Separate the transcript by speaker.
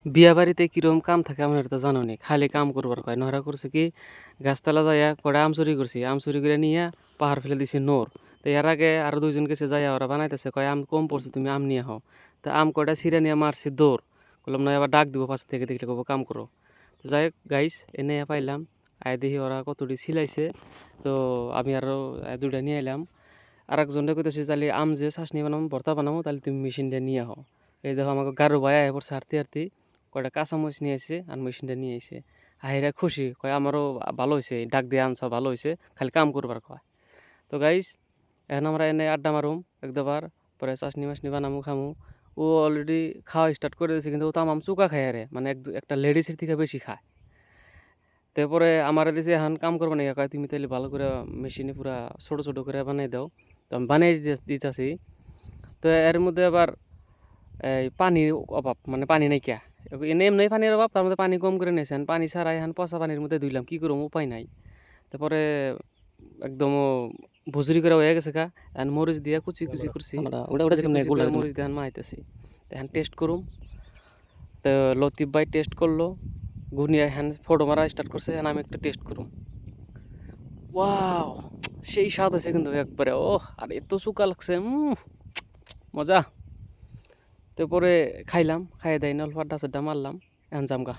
Speaker 1: বিয়া বাড়িতে কিরকম কাম থাকে আপনারা তো জানোনি, খালি কাম করবার কয়। নহরা করছে কি গাছতলা যাইয়া কয়টা আম চুরি করছি, আম চুরি করে নিয়ে পাহাড় ফেলে দিছি নোর। তো এর আগে আরো দুইজন গেছে যাইয়া ওরা বানাইতেছে, কয় আম কম পড়ছে তুমি আম নিয়ে হও। তো আম কয়টা ছিঁড়ে নিয়ে মারছি দৌড়, বললাম নয় আবার ডাক দিব পাশ থেকে, দেখলে কব কাম করো। তো যাই হোক গাইস এনে পাইলাম, আয় দেখি ওরা কতটি ছিলাইছে। তো আমি আরো দুইটা নিয়ে এলাম। আর একজনটা কইতেছে তাহলে আম যে চাশনি বানাবো ভর্তা বানাবো তাহলে তুমি মেশিনটা নিয়ে হও। এই দেখো আমাকে গারো ভাই আয় পড়ছে হারতে হারতে, কয়টা কাঁচামরিচ নিয়ে আসছে আর মেশিনটা নিয়ে এসে হাইরা খুশি, কয় আমারও ভালো হয়েছে, ডাক দিয়ে আনছ ভালো হয়েছে, খালি কাম করবার কয়। তো গাইস এখন আমরা এনে আড্ডা মারুম একদাবার, পরে চাশনি মাশনি বানামু খামু। ও অলরেডি খাওয়া স্টার্ট করে দিয়েছে, কিন্তু ও তো আম চুকা খায় আরে, মানে একটা লেডিসের থেকে বেশি খায়। তারপরে আমার দিছে এখন কাম করবো না, কয় তুমি তাহলে ভালো করে মেশিনে পুরা ছোট ছোট করে বানাই দাও। তো আমি বানিয়ে দিতেছি। তো এর মধ্যে আবার এই পানির অভাব, মানে পানি নাইকিয়া। এনে এমনি পানির অভাব, তার মধ্যে পানি কম করে নিয়েছেন, পানি ছাড়াই এখন পচা পানির মধ্যে ধুইলাম, কী করবো উপায় নাই। তারপরে একদম ভুজুরি করে হয়ে গেছে গা। এখন মরিচ দিয়ে কুচি কুচি করছি, কুচি কুচি করে মরিচ দিয়ে মাইতেছি। তো এখন টেস্ট করুম। তো লতিফ ভাই টেস্ট করলো, গুনিয়া হ্যান্ড ফটো মারা স্টার্ট করছে, এখন আমি একটা টেস্ট করুম। ওয়াও, সেই স্বাদ হয়েছে কিন্তু একবারে, ওহ আর এত চুকা লাগছে, মজা। তারপরে খাইলাম, খাইয়ে দেয় নলফার ডাসেরটা মারলাম, এখন জামগা।